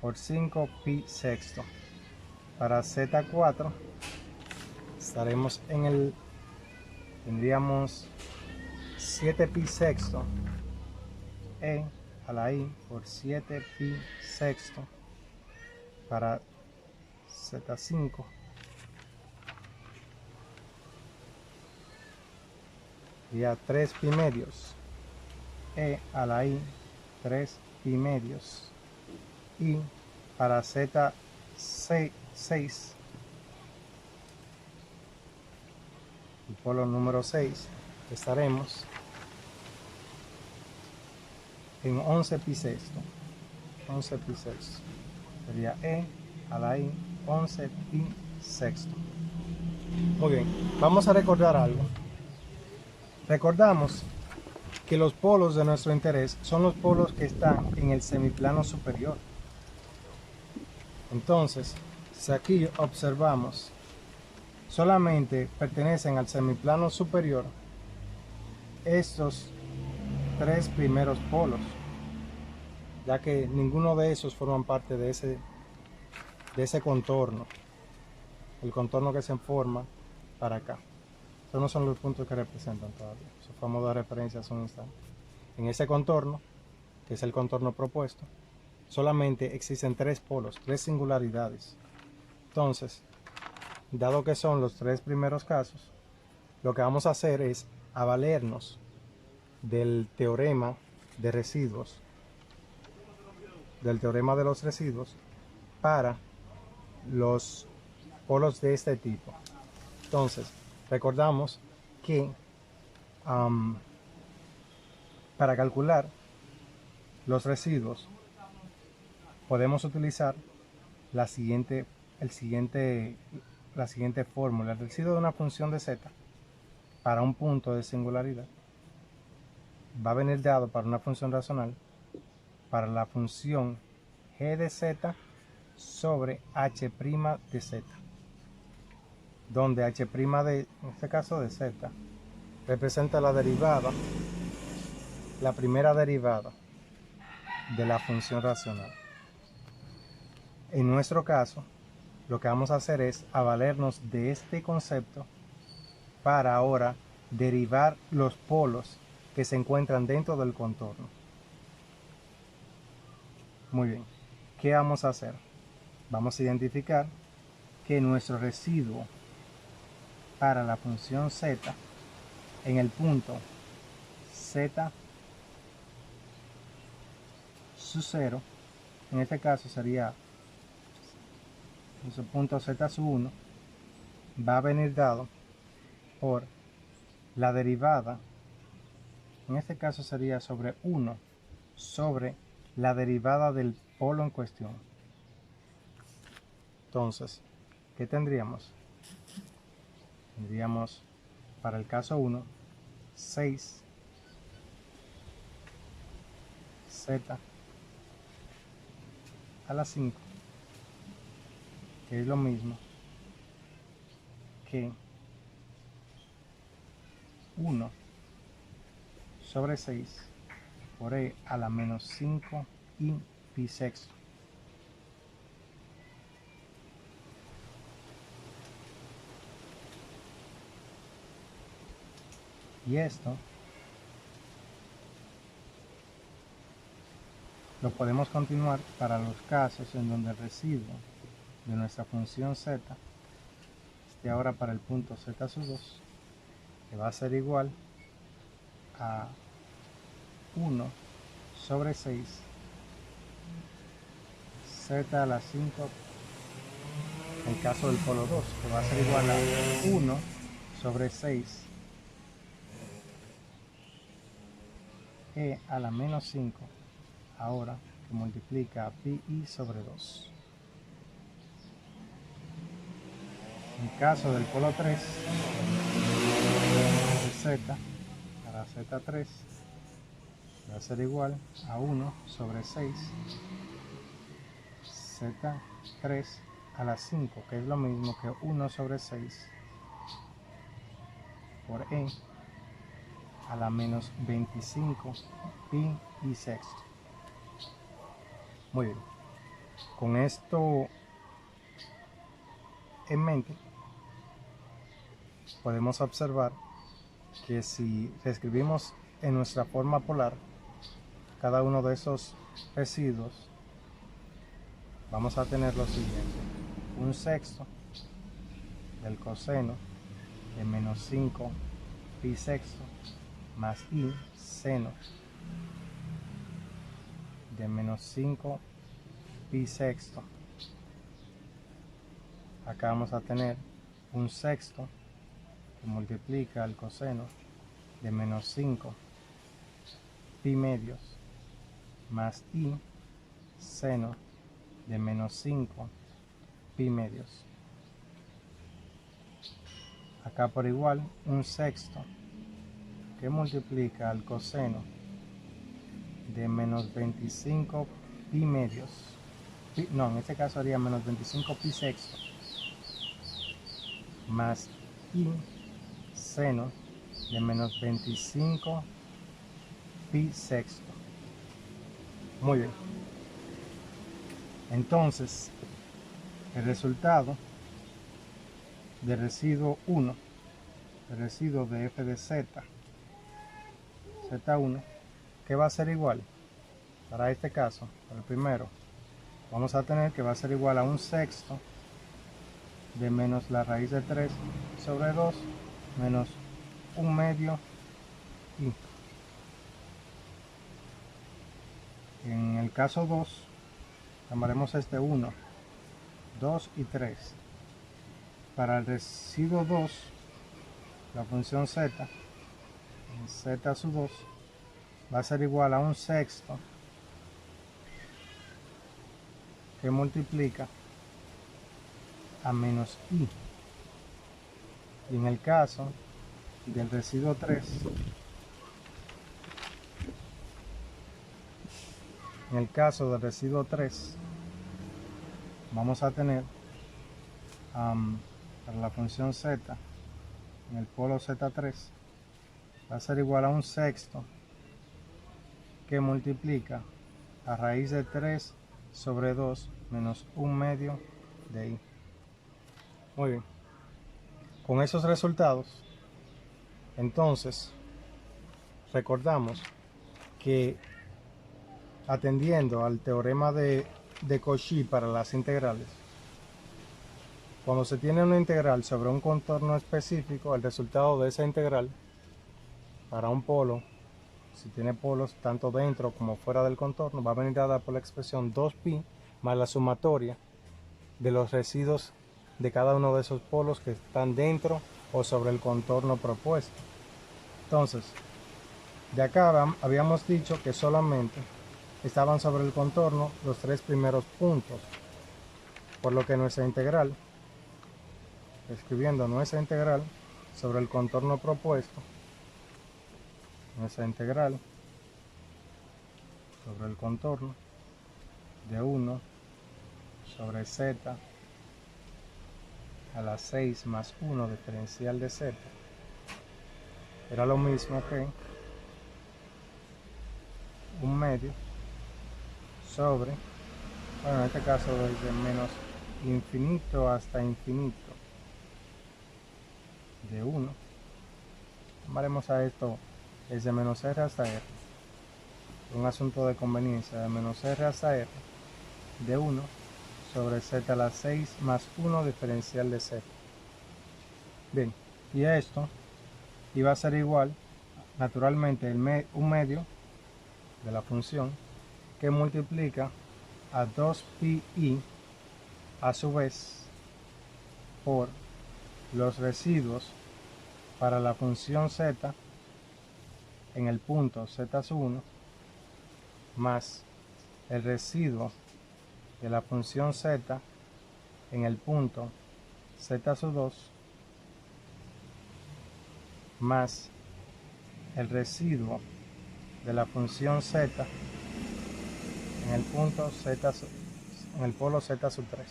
por 5pi sexto. Para Z4 estaremos tendríamos 7pi sexto, E a la I por 7pi sexto. Para Z5 sería 3pi medios, E a la I 3pi medios. Y para Z6, el polo número 6, estaremos en 11pi sexto. 11pi sexto sería E a la I 11pi sexto. Muy bien, vamos a recordar algo. Recordamos que los polos de nuestro interés son los polos que están en el semiplano superior. Entonces, si aquí observamos, solamente pertenecen al semiplano superior estos tres primeros polos, ya que ninguno de esos forman parte de ese contorno, el contorno que se forma para acá. Estos no son los puntos que representan todavía, eso fue a modo de referencia hace un instante. En ese contorno, que es el contorno propuesto, solamente existen tres polos, tres singularidades. Entonces, dado que son los tres primeros casos, lo que vamos a hacer es avalernos del teorema de residuos, del teorema de los residuos para los polos de este tipo. Entonces, recordamos que para calcular los residuos podemos utilizar la siguiente fórmula. El residuo de una función de z para un punto de singularidad va a venir dado para una función racional para la función g de z sobre h' de z, donde h' en este caso de z representa la derivada, la primera derivada de la función racional. En nuestro caso, lo que vamos a hacer es avalernos de este concepto para ahora derivar los polos que se encuentran dentro del contorno. Muy bien, ¿qué vamos a hacer? Vamos a identificar que nuestro residuo para la función z en el punto z sub 0, en este caso sería nuestro punto z sub 1, va a venir dado por la derivada, en este caso sería sobre 1 sobre la derivada del polo en cuestión. Entonces, ¿qué tendríamos? Tendríamos para el caso 1 6 z a la 5, que es lo mismo que 1 sobre 6 por e a la menos 5 y pi sexto. Y esto lo podemos continuar para los casos en donde el residuo de nuestra función z esté ahora para el punto z sub 2, que va a ser igual a 1 sobre 6 z a la 5, en el caso del polo 2, que va a ser igual a 1 sobre 6 e a la menos 5, ahora que multiplica a pi i sobre 2. En el caso del polo 3, de z para z3 va a ser igual a 1 sobre 6 z3 a la 5, que es lo mismo que 1 sobre 6 por e a la menos 25 pi y sexto. Muy bien. Con esto en mente, podemos observar que si reescribimos en nuestra forma polar cada uno de esos residuos, vamos a tener lo siguiente: un sexto del coseno de menos 5 pi sexto más i seno de menos 5 pi sexto. Acá vamos a tener un sexto que multiplica el coseno de menos 5 pi medios más i seno de menos 5 pi medios. Acá por igual un sexto que multiplica el coseno de menos 25 pi medios. No, en este caso haría menos 25 pi sexto más i seno de menos 25 pi sexto. Muy bien. Entonces, el resultado del residuo 1, el residuo de f de z, z1, que va a ser igual, para este caso, para el primero, vamos a tener que va a ser igual a un sexto de menos la raíz de 3 sobre 2 menos un medio i. En el caso 2, llamaremos este 1, 2 y 3. Para el residuo 2, la función z, z sub 2, va a ser igual a un sexto que multiplica a menos i. Y en el caso del residuo 3, vamos a tener para la función z, en el polo z3, va a ser igual a un sexto que multiplica a raíz de 3 sobre 2 menos un medio de i. Muy bien. Con esos resultados, entonces, recordamos que atendiendo al teorema de Cauchy para las integrales, cuando se tiene una integral sobre un contorno específico, el resultado de esa integral para un polo, si tiene polos tanto dentro como fuera del contorno, va a venir dada por la expresión 2pi más la sumatoria de los residuos de cada uno de esos polos que están dentro o sobre el contorno propuesto. Entonces, de acá habíamos dicho que solamente estaban sobre el contorno los tres primeros puntos, por lo que nuestra integral, escribiendo nuestra integral sobre el contorno propuesto, nuestra integral sobre el contorno de 1 sobre z a la 6 más 1 diferencial de z era lo mismo que un medio sobre, bueno, en este caso desde menos infinito hasta infinito de 1, llamaremos a esto desde menos r hasta r, un asunto de conveniencia, de menos r hasta r de 1 sobre z a la 6 más 1 diferencial de z. Bien, y esto iba a ser igual, naturalmente, un medio de la función que multiplica a 2pi a su vez por los residuos para la función z en el punto z sub 1 más el residuo de la función z en el punto z sub 2 más el residuo de la función z en el punto z, en el polo z sub 3.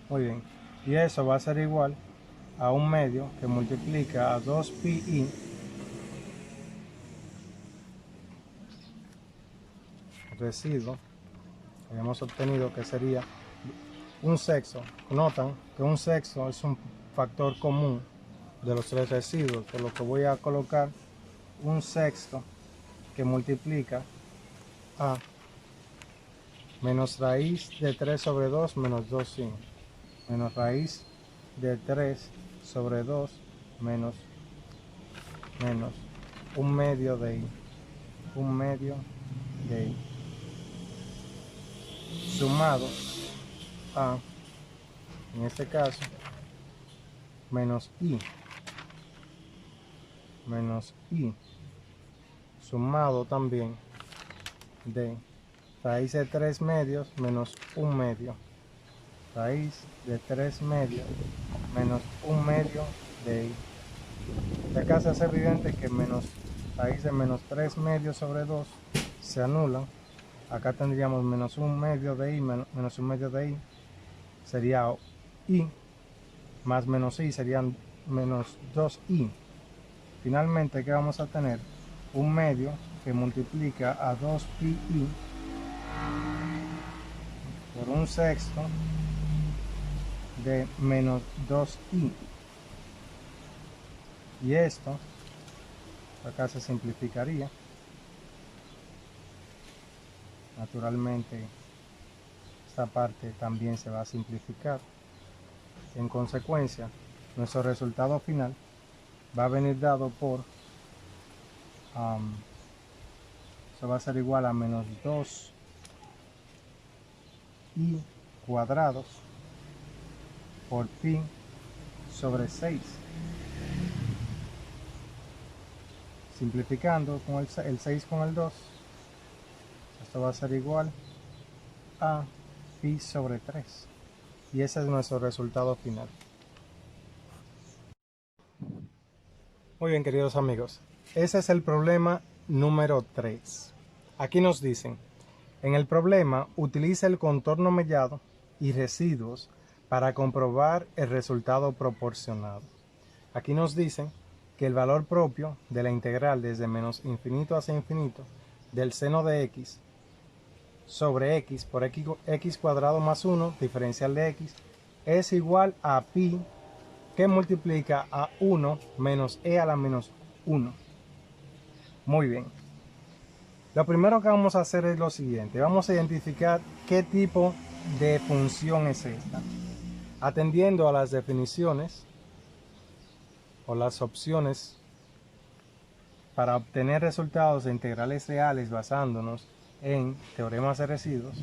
Muy bien, y eso va a ser igual a un medio que multiplica a 2pi residuo que hemos obtenido, que sería un sexto. Notan que un sexto es un factor común de los tres residuos, por lo que voy a colocar un sexto que multiplica a menos raíz de 3 sobre 2 menos 2 i, menos raíz de 3 sobre 2 menos un medio de i, un medio de i, sumado a, en este caso, menos i, sumado también de raíz de 3 medios menos un medio, raíz de 3 medios menos un medio de i. De acá se hace evidente que menos raíz de menos 3 medios sobre 2 se anulan. Acá tendríamos menos un medio de i, menos un medio de i sería i, más menos i serían menos 2i. Finalmente, ¿qué vamos a tener? Un medio que multiplica a 2pi por un sexto de menos 2i. Y esto acá se simplificaría. Naturalmente, esta parte también se va a simplificar. En consecuencia, nuestro resultado final va a venir dado por eso va a ser igual a menos 2i cuadrados por pi sobre 6. Simplificando con el 6 con el 2, esto va a ser igual a pi sobre 3. Y ese es nuestro resultado final. Muy bien, queridos amigos, ese es el problema número 3. Aquí nos dicen, en el problema utiliza el contorno mellado y residuos para comprobar el resultado proporcionado. Aquí nos dicen que el valor propio de la integral desde menos infinito hacia infinito del seno de x sobre x por x cuadrado más 1 diferencial de x es igual a pi que multiplica a 1 menos e a la menos 1. Muy bien. Lo primero que vamos a hacer es lo siguiente. Vamos a identificar qué tipo de función es esta. Atendiendo a las definiciones o las opciones para obtener resultados de integrales reales basándonos en teoremas de residuos,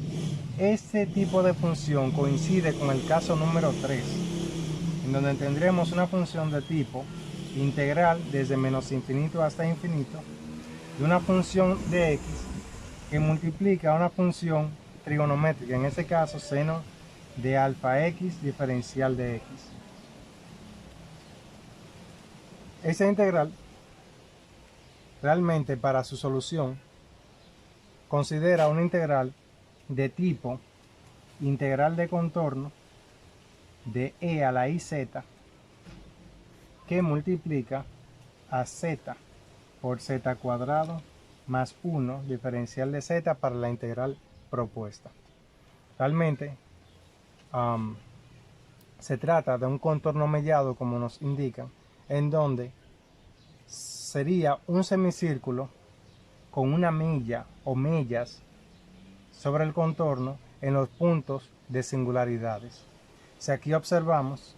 este tipo de función coincide con el caso número 3, en donde tendremos una función de tipo integral desde menos infinito hasta infinito de una función de x que multiplica una función trigonométrica, en este caso seno de alfa x diferencial de x. Esa integral realmente para su solución considera una integral de tipo integral de contorno de e a la iz que multiplica a z por z cuadrado más 1 diferencial de z para la integral propuesta. Realmente se trata de un contorno mellado, como nos indican, en donde sería un semicírculo con una milla o millas sobre el contorno en los puntos de singularidades. Si aquí observamos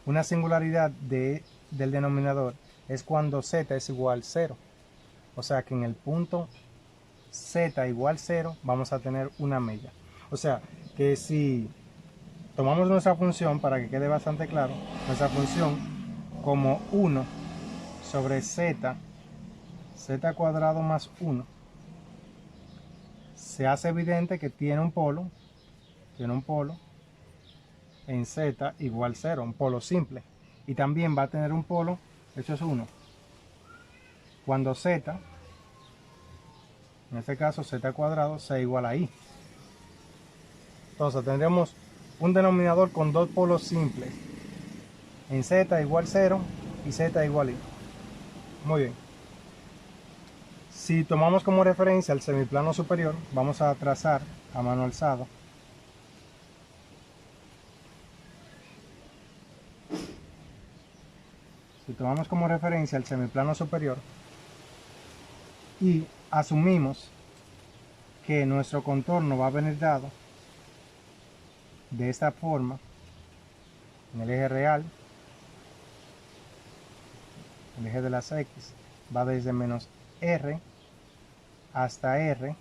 una singularidad del denominador es cuando z es igual a 0. O sea que en el punto z igual 0 vamos a tener una milla. O sea que si tomamos nuestra función, para que quede bastante claro, nuestra función como 1 sobre z cuadrado más 1, se hace evidente que tiene un polo en z igual 0, un polo simple. Y también va a tener un polo, eso es 1, cuando z, en este caso z cuadrado, sea igual a i. Entonces tendremos un denominador con dos polos simples, en z igual 0 y z igual i. Muy bien. Si tomamos como referencia el semiplano superior, vamos a trazar a mano alzada. Si tomamos como referencia el semiplano superior y asumimos que nuestro contorno va a venir dado de esta forma, en el eje real, el eje de las X va desde menos R hasta R.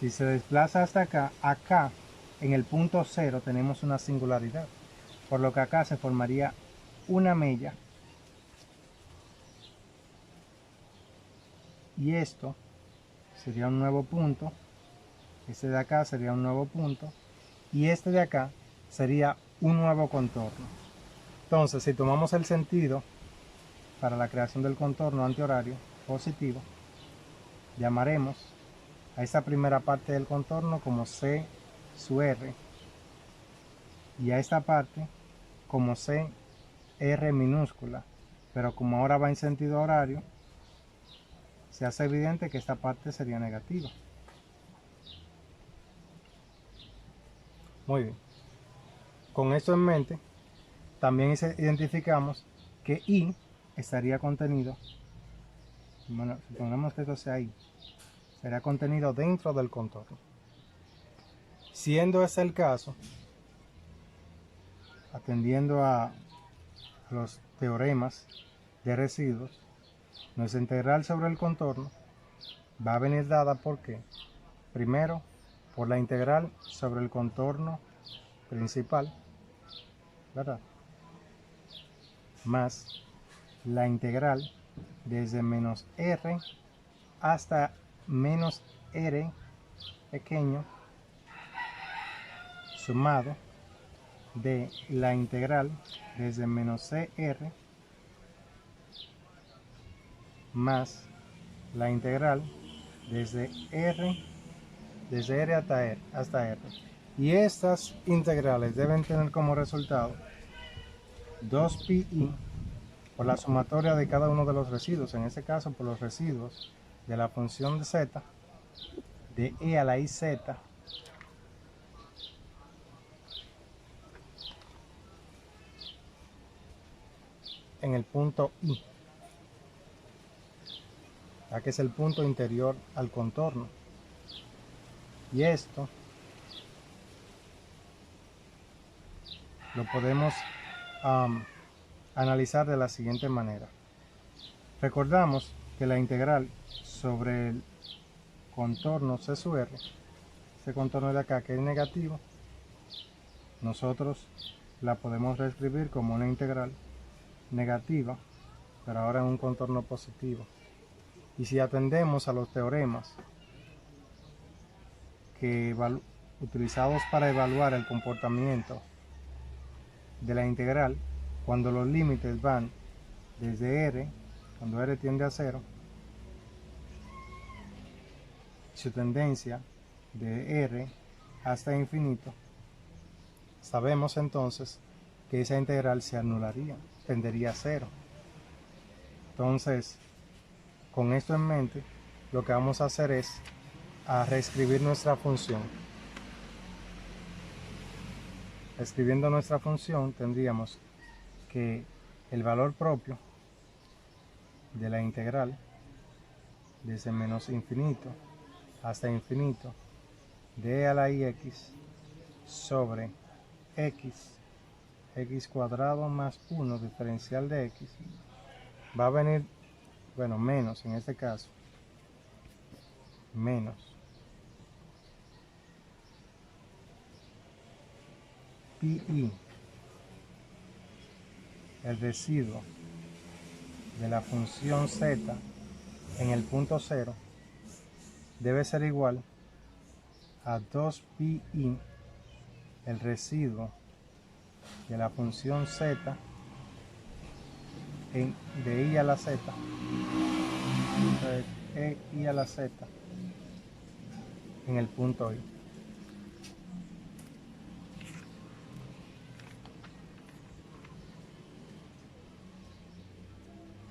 Si se desplaza hasta acá, acá en el punto 0 tenemos una singularidad, por lo que acá se formaría una mella, y esto sería un nuevo punto, este de acá sería un nuevo punto, y este de acá sería un nuevo contorno. Entonces, si tomamos el sentido para la creación del contorno antihorario positivo, llamaremos a esta primera parte del contorno como C sub R y a esta parte como C R minúscula, pero como ahora va en sentido horario, se hace evidente que esta parte sería negativa. Muy bien. Con esto en mente, también identificamos que I estaría contenido, bueno, supongamos que esto sea I, será contenido dentro del contorno. Siendo ese el caso, atendiendo a los teoremas de residuos, nuestra integral sobre el contorno va a venir dada por ¿qué? Primero, por la integral sobre el contorno principal, ¿verdad? Más la integral desde menos R hasta menos R pequeño sumado de la integral desde menos CR más la integral desde R hasta R. Y estas integrales deben tener como resultado 2pi por la sumatoria de cada uno de los residuos, en este caso por los residuos de la función de z, de e a la iz en el punto I, ya que es el punto interior al contorno. Y esto lo podemos analizar de la siguiente manera. Recordamos que la integral sobre el contorno C sub R, este contorno de acá que es negativo, nosotros la podemos reescribir como una integral negativa, pero ahora en un contorno positivo. Y si atendemos a los teoremas que utilizados para evaluar el comportamiento de la integral, cuando los límites van desde R, cuando R tiende a 0, su tendencia de R hasta infinito, sabemos entonces que esa integral se anularía, tendería a 0. Entonces, con esto en mente, lo que vamos a hacer es reescribir nuestra función. Escribiendo nuestra función tendríamos que el valor propio de la integral desde menos infinito hasta infinito de e a la ix sobre x cuadrado más 1 diferencial de x va a venir, bueno, menos en este caso, menos pi, el residuo de la función z en el punto 0 debe ser igual a 2pi, el residuo de la función z de i a la z, entonces e i a la z en el punto i.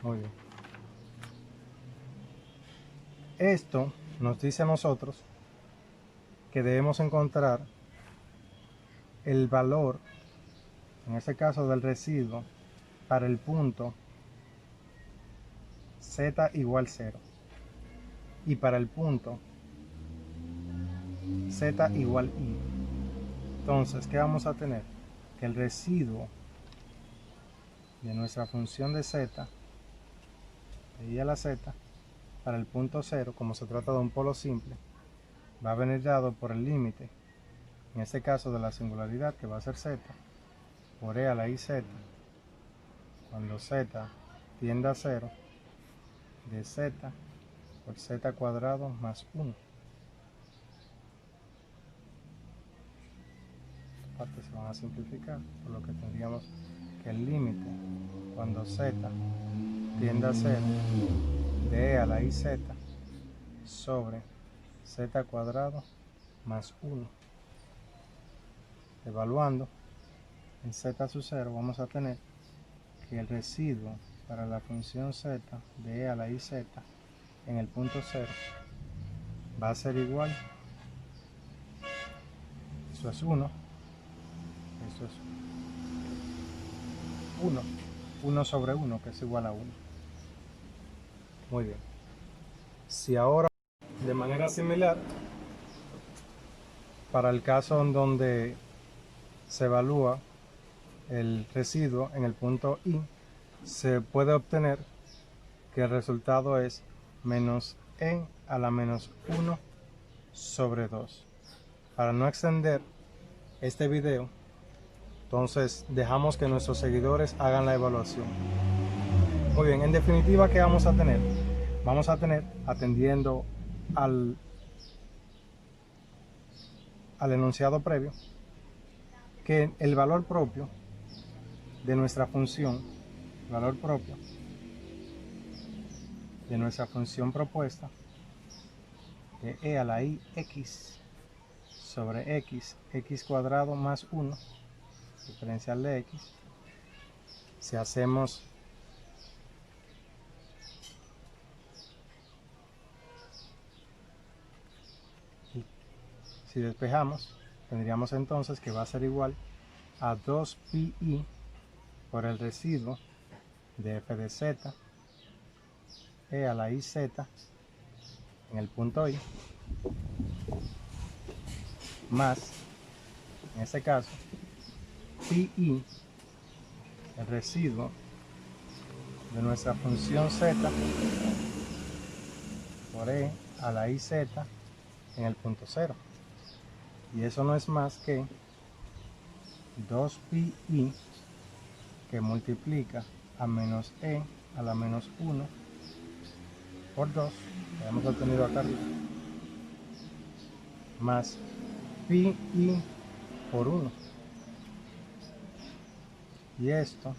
Muy bien. Esto nos dice a nosotros que debemos encontrar el valor, en este caso del residuo, para el punto z igual 0 y para el punto z igual i. Entonces, ¿qué vamos a tener? Que el residuo de nuestra función de z, de i a la z, para el punto 0, como se trata de un polo simple, va a venir dado por el límite, en este caso de la singularidad, que va a ser z, por e a la iz, cuando z tiende a 0, de z por z cuadrado más 1. Estas partes se van a simplificar, por lo que tendríamos que el límite, cuando z tiende a 0, de e a la iz sobre z cuadrado más 1. Evaluando en z sub 0 vamos a tener que el residuo para la función z de e a la iz en el punto 0 va a ser igual, eso es 1, eso es 1 sobre 1, que es igual a 1. Muy bien. Si ahora, de manera similar, para el caso en donde se evalúa el residuo en el punto I, se puede obtener que el resultado es menos e a la menos 1 sobre 2. Para no extender este video, entonces dejamos que nuestros seguidores hagan la evaluación. Muy bien, en definitiva, ¿qué vamos a tener? Vamos a tener, atendiendo al enunciado previo, que el valor propio de nuestra función, valor propio de nuestra función propuesta, de e a la i x sobre x, x cuadrado más 1, diferencial de x, si hacemos si despejamos, tendríamos entonces que va a ser igual a 2pi por el residuo de f de z e a la iz en el punto i, más, en este caso, pi, el residuo de nuestra función z por e a la iz en el punto 0. Y eso no es más que 2pi que multiplica a menos e a la menos 1 por 2, que hemos obtenido acá arriba, más pi por 1. Y esto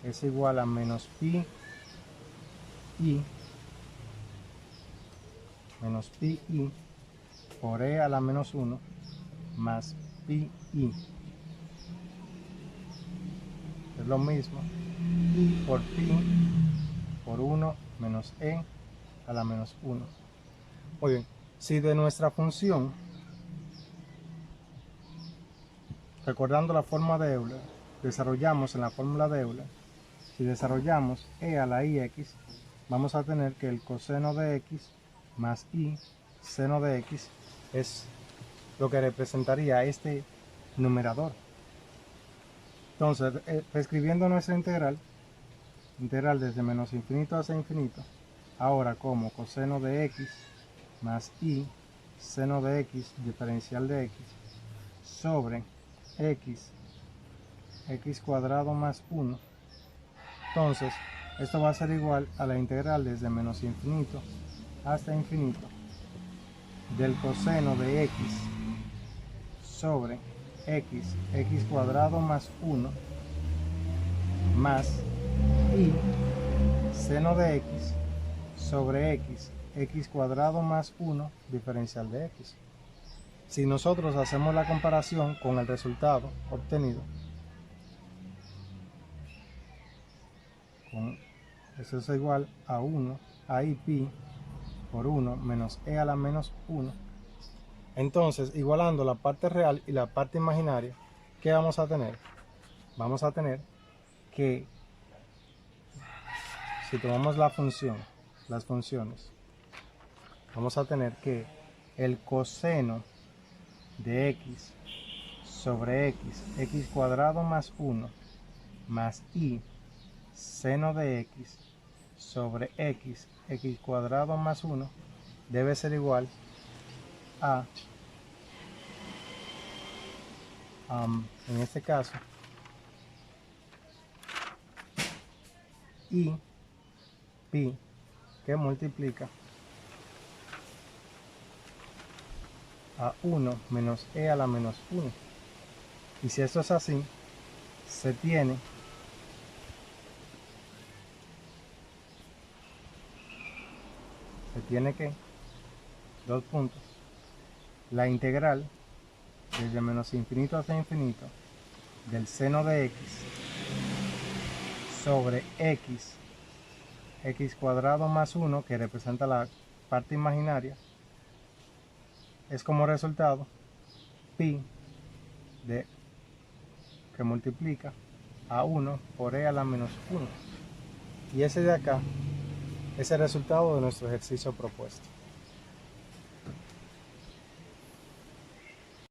es igual a menos pi por e a la menos 1 más pi. Es lo mismo, i por pi por 1 menos e a la menos 1. Muy bien, si de nuestra función, recordando la forma de Euler, desarrollamos en la fórmula de Euler, si desarrollamos e a la ix, vamos a tener que el coseno de x más i seno de x es lo que representaría este numerador. Entonces, reescribiendo nuestra integral desde menos infinito hacia infinito, ahora como coseno de x más i seno de x diferencial de x sobre x cuadrado más 1. Entonces, esto va a ser igual a la integral desde menos infinito hasta infinito del coseno de x sobre x cuadrado más 1 más i seno de x sobre x cuadrado más 1 diferencial de x. Si nosotros hacemos la comparación con el resultado obtenido, eso es igual a 1 a i pi por 1 menos e a la menos 1. Entonces, igualando la parte real y la parte imaginaria, ¿qué vamos a tener? Vamos a tener que, si tomamos las funciones, vamos a tener que el coseno de x sobre x cuadrado más 1 más y seno de x sobre x cuadrado más 1 debe ser igual a, en este caso, y pi, que multiplica a 1 menos e a la menos 1. Y si esto es así, se tiene que, dos puntos, la integral desde menos infinito hasta infinito del seno de x sobre x cuadrado más 1, que representa la parte imaginaria, es como resultado pi que multiplica a 1 por e a la menos 1. Y ese de acá es el resultado de nuestro ejercicio propuesto.